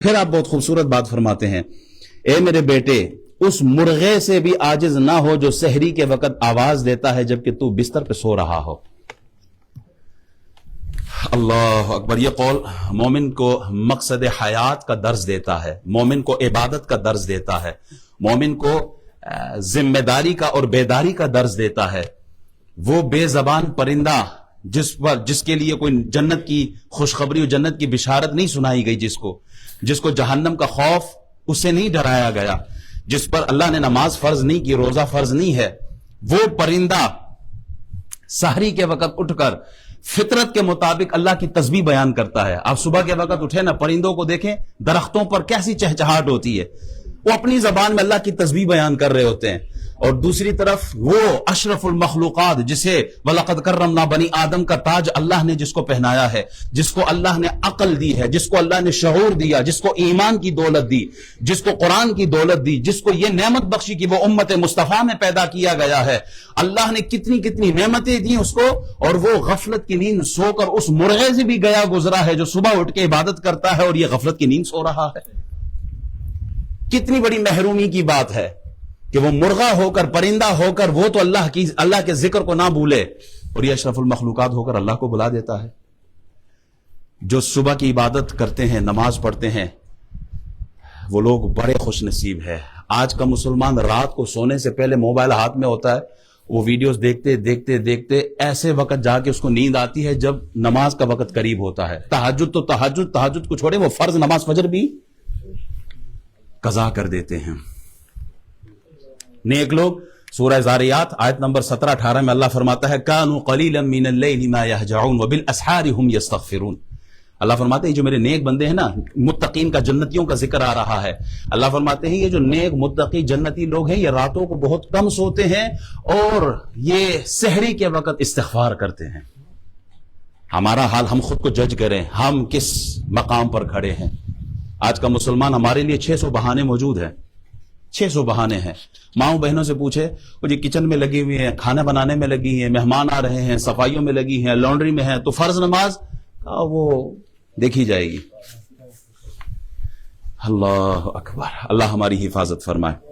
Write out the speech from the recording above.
پھر آپ بہت خوبصورت بات فرماتے ہیں، اے میرے بیٹے اس مرغے سے بھی عاجز نہ ہو جو سحری کے وقت آواز دیتا ہے جبکہ تو بستر پہ سو رہا ہو۔ اللہ اکبر۔ یہ قول مومن کو مقصد حیات کا درس دیتا ہے، مومن کو عبادت کا درس دیتا ہے، مومن کو ذمہ داری کا اور بیداری کا درس دیتا ہے۔ وہ بے زبان پرندہ جس کے لیے کوئی جنت کی خوشخبری اور جنت کی بشارت نہیں سنائی گئی، جس کو جہنم کا خوف اس سے نہیں ڈرایا گیا، جس پر اللہ نے نماز فرض نہیں کی، روزہ فرض نہیں ہے، وہ پرندہ سحری کے وقت اٹھ کر فطرت کے مطابق اللہ کی تسبیح بیان کرتا ہے۔ آپ صبح کے وقت اٹھے نا، پرندوں کو دیکھیں درختوں پر کیسی چہچہاٹ ہوتی ہے، وہ اپنی زبان میں اللہ کی تسبیح بیان کر رہے ہوتے ہیں۔ اور دوسری طرف وہ اشرف المخلوقات جسے وَلَقَدْ كَرَّمْنَا بَنِي آدم کا تاج اللہ نے جس کو پہنایا ہے، جس کو اللہ نے عقل دی ہے، جس کو اللہ نے شعور دیا، جس کو ایمان کی دولت دی، جس کو قرآن کی دولت دی، جس کو یہ نعمت بخشی کہ وہ امت مصطفیٰ میں پیدا کیا گیا ہے، اللہ نے کتنی کتنی نعمتیں دی اس کو، اور وہ غفلت کی نیند سو کر اس مرغے سے بھی گیا گزرا ہے جو صبح اٹھ کے عبادت کرتا ہے اور یہ غفلت کی نیند سو رہا ہے۔ کتنی بڑی محرومی کی بات ہے کہ وہ مرغا ہو کر، پرندہ ہو کر، وہ تو اللہ کے ذکر کو نہ بھولے، اور یہ اشرف المخلوقات ہو کر اللہ کو بلا دیتا ہے۔ جو صبح کی عبادت کرتے ہیں، نماز پڑھتے ہیں، وہ لوگ بڑے خوش نصیب ہے۔ آج کا مسلمان رات کو سونے سے پہلے موبائل ہاتھ میں ہوتا ہے، وہ ویڈیوز دیکھتے دیکھتے دیکھتے ایسے وقت جا کے اس کو نیند آتی ہے جب نماز کا وقت قریب ہوتا ہے۔ تہجد تو تہجد کو چھوڑے، وہ فرض نماز فجر بھی قضا کر دیتے ہیں۔ نیک لوگ سورہ زاریات آیت نمبر 17-18 میں اللہ فرماتا ہے کانوا قلیلا من اللیل ما یہجعون وبالاسحار هم یستغفرون۔ اللہ فرماتے ہیں جو میرے نیک بندے ہیں نا، متقین کا، جنتیوں کا ذکر آ رہا ہے، اللہ فرماتے ہیں یہ جو نیک متقی جنتی لوگ ہیں یہ راتوں کو بہت کم سوتے ہیں اور یہ سحری کے وقت استغفار کرتے ہیں۔ ہمارا حال ہم خود کو جج کریں، ہم کس مقام پر کھڑے ہیں۔ آج کا مسلمان، ہمارے لیے 600 بہانے موجود ہیں، 600 بہانے ہیں۔ ماؤں بہنوں سے پوچھے، وہ جی کچن میں لگی ہوئی ہیں، کھانا بنانے میں لگی ہیں، مہمان آ رہے ہیں، صفائیوں میں لگی ہیں، لانڈری میں ہیں، تو فرض نماز وہ دیکھی جائے گی۔ اللہ اکبر۔ اللہ ہماری حفاظت فرمائے۔